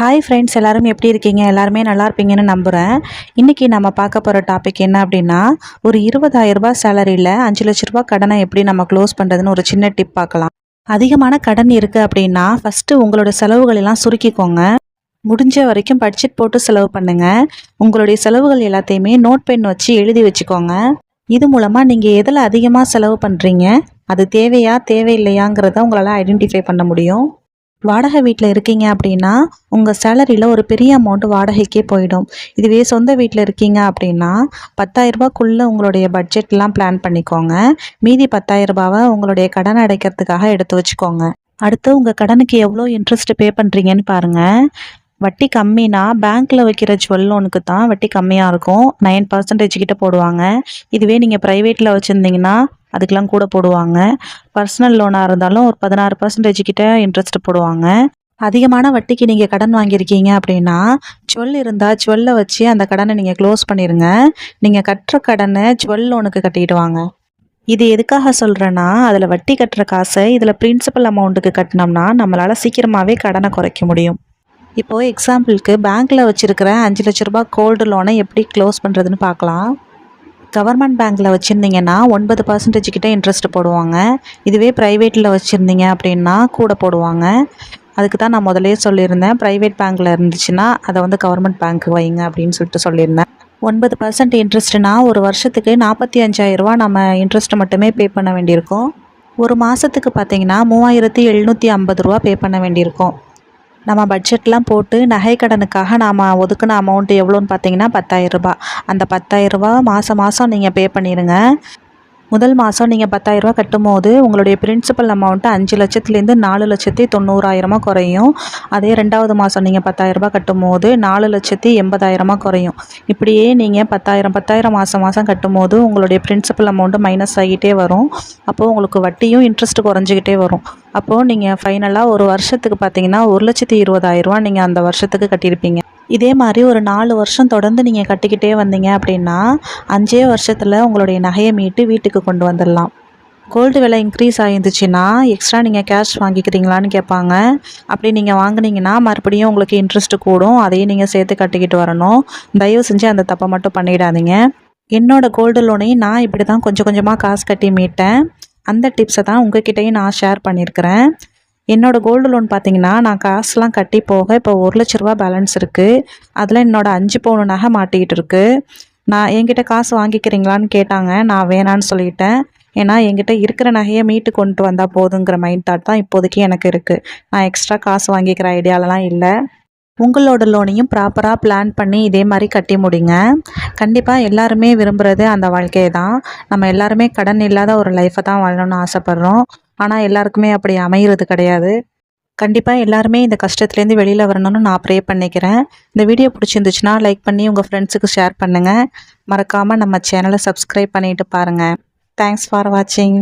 Hi friends, எல்லாரும் எப்படி இருக்கீங்க? எல்லாருமே நல்லா இருப்பீங்கன்னு நம்புகிறேன். இன்றைக்கி நம்ம பார்க்க போகிற டாபிக் என்ன அப்படின்னா, ஒரு 20,000 ரூபாய் சேலரியில் 5 லட்ச ரூபா கடனை எப்படி நம்ம க்ளோஸ் பண்ணுறதுன்னு ஒரு சின்ன டிப் பார்க்கலாம். அதிகமான கடன் இருக்குது அப்படின்னா ஃபஸ்ட்டு உங்களோட செலவுகளெல்லாம் சுருக்கிக்கோங்க. முடிஞ்ச வரைக்கும் பட்ஜெட் போட்டு செலவு பண்ணுங்கள். உங்களுடைய செலவுகள் எல்லாத்தையுமே நோட் பென் வச்சு எழுதி வச்சுக்கோங்க. இது மூலமாக நீங்கள் எதில் அதிகமாக செலவு பண்ணுறீங்க, அது தேவையா தேவையில்லையாங்கிறத உங்களால் ஐடென்டிஃபை பண்ண முடியும். வாடகை வீட்டில் இருக்கீங்க அப்படின்னா உங்கள் சேலரியில் ஒரு பெரிய அமௌண்ட் வாடகைக்கே போயிடும். இதுவே சொந்த வீட்டில் இருக்கீங்க அப்படின்னா 10,000 ரூபாய்க்குள்ளே உங்களுடைய பட்ஜெட்லாம் பிளான் பண்ணிக்கோங்க. மீதி 10,000 ரூபாவை உங்களுடைய கடன் அடைக்கிறதுக்காக எடுத்து வச்சுக்கோங்க. அடுத்து உங்கள் கடனுக்கு எவ்வளோ இன்ட்ரெஸ்ட் பே பண்ணுறீங்கன்னு பாருங்கள். வட்டி கம்மினா பேங்க்கில் வைக்கிற ஜுவல் லோனுக்கு தான் வட்டி கம்மியாக இருக்கும். 9% கிட்ட போடுவாங்க. இதுவே நீங்கள் ப்ரைவேட்டில் வச்சுருந்தீங்கன்னா அதுக்கெலாம் கூட போடுவாங்க. பர்சனல் லோனாக இருந்தாலும் ஒரு 16% கிட்ட இன்ட்ரெஸ்ட் போடுவாங்க. அதிகமான வட்டிக்கு நீங்கள் கடன் வாங்கியிருக்கீங்க அப்படின்னா ஜுவல் இருந்தால் ஜுவல்லை வச்சு அந்த கடனை நீங்கள் க்ளோஸ் பண்ணிடுங்க. நீங்கள் கட்டுற கடனை ஜுவல் லோனுக்கு கட்டிட்டு வாங்க. இது எதுக்காக சொல்கிறேன்னா, அதில் வட்டி கட்டுற காசை இதில் பிரின்சிபல் அமௌண்ட்டுக்கு கட்டினோம்னா நம்மளால் சீக்கிரமாகவே கடனை குறைக்க முடியும். இப்போது எக்ஸாம்பிளுக்கு பேங்க்கில் வச்சுருக்கிற 5 லட்ச ரூபா கோல்டு லோனை எப்படி க்ளோஸ் பண்ணுறதுன்னு பார்க்கலாம். கவர்மெண்ட் பேங்க்கில் வச்சுருந்தீங்கன்னா 9% கிட்ட இன்ட்ரெஸ்ட் போடுவாங்க. இதுவே ப்ரைவேட்டில் வச்சுருந்தீங்க அப்படின்னா கூட போடுவாங்க. அதுக்கு தான் நான் முதலே சொல்லியிருந்தேன், ப்ரைவேட் பேங்க்கில் இருந்துச்சுன்னா அதை வந்து கவர்மெண்ட் பேங்க்கு வைங்க அப்படின்னு சொல்லியிருந்தேன். 9% இன்ட்ரெஸ்ட்னா ஒரு வருஷத்துக்கு 45,000 ரூபா நம்ம இன்ட்ரெஸ்ட் மட்டுமே பே பண்ண வேண்டியிருக்கும். ஒரு மாதத்துக்கு பார்த்தீங்கன்னா 3,750 ரூபா பே பண்ண வேண்டியிருக்கும். நம்ம பட்ஜெட்லாம் போட்டு நகை கடனுக்காக நாம் ஒதுக்கின அமௌண்ட் எவ்வளோன்னு பார்த்தீங்கன்னா 10,000 ரூபாய். அந்த 10,000 ரூபாய் மாதம் நீங்கள் பே பண்ணிடுங்க. முதல் மாதம் நீங்கள் 10,000 ரூபாய் கட்டும்போது உங்களுடைய பிரின்சிபல் அமௌண்ட்டு 5 லட்சத்துலேருந்து 4,90,000 குறையும். அதே ரெண்டாவது மாதம் நீங்கள் 10,000 ரூபாய் கட்டும்போது 4,80,000 குறையும். இப்படியே நீங்கள் 10,000 மாதம் கட்டும்போது உங்களுடைய பிரின்சிபல் அமௌண்ட்டு மைனஸ் ஆகிட்டே வரும். அப்போது உங்களுக்கு வட்டியும் இன்ட்ரெஸ்ட் குறைஞ்சிக்கிட்டே வரும். அப்போது நீங்கள் ஃபைனலாக ஒரு வருஷத்துக்கு பார்த்தீங்கன்னா 1,20,000 ரூபா நீங்கள் அந்த வருஷத்துக்கு கட்டியிருப்பீங்க. இதே மாதிரி ஒரு 4 வருஷம் தொடர்ந்து நீங்கள் கட்டிக்கிட்டே வந்தீங்க அப்படின்னா 5 வருஷத்தில் உங்களுடைய நகையை மீட்டு வீட்டுக்கு கொண்டு வந்துடலாம். கோல்டு விலை இன்க்ரீஸ் ஆகிருந்துச்சுன்னா எக்ஸ்ட்ரா நீங்கள் கேஷ் வாங்கிக்கிறீங்களான்னு கேட்பாங்க. அப்படி நீங்கள் வாங்கினீங்கன்னா மறுபடியும் உங்களுக்கு இன்ட்ரெஸ்ட் கூடும். அதையும் நீங்கள் சேர்த்து கட்டிக்கிட்டு வரணும். தயவு செஞ்சு அந்த தப்பை மட்டும் பண்ணிடாதீங்க. என்னோடய கோல்டு லோனையும் நான் இப்படி தான் கொஞ்சம் கொஞ்சமாக காசு கட்டி மீட்டேன். அந்த டிப்ஸை தான் உங்ககிட்டையும் நான் ஷேர் பண்ணியிருக்கிறேன். என்னோடய கோல்டு லோன் பார்த்தீங்கன்னா நான் காசுலாம் கட்டி போக இப்போ 1 லட்ச ரூபா பேலன்ஸ் இருக்குது. அதில் என்னோடய 5 பவுன் நகை மாட்டிக்கிட்டு இருக்குது. நான் என்கிட்ட காசு வாங்கிக்கிறீங்களான்னு கேட்டாங்க. நான் வேணான்னு சொல்லிட்டேன். ஏன்னா என்கிட்ட இருக்கிற நகையை மீட்டு கொண்டு வந்தால் போதுங்கிற மைண்ட் தாட் தான் இப்போதைக்கு எனக்கு இருக்குது. நான் எக்ஸ்ட்ரா காசு வாங்கிக்கிற ஐடியாலலாம் இல்லை. உங்களோட லோனையும் ப்ராப்பராக பிளான் பண்ணி இதே மாதிரி கட்டி முடிங்க. கண்டிப்பாக எல்லாருமே விரும்புகிறது அந்த வாழ்க்கையை தான். நம்ம எல்லாருமே கடன் இல்லாத ஒரு லைஃப்பை தான் வாழணும்னு ஆசைப்பட்றோம். ஆனால் எல்லாருக்குமே அப்படி அமைகிறது கிடையாது. கண்டிப்பாக எல்லாருமே இந்த கஷ்டத்துலேருந்து வெளியில் வரணும்னு நான் ப்ரே பண்ணிக்கிறேன். இந்த வீடியோ பிடிச்சிருந்துச்சுன்னா லைக் பண்ணி உங்கள் ஃப்ரெண்ட்ஸுக்கு ஷேர் பண்ணுங்கள். மறக்காமல் நம்ம சேனலை சப்ஸ்கிரைப் பண்ணிவிட்டு பாருங்கள். தேங்க்ஸ் ஃபார் வாட்சிங்.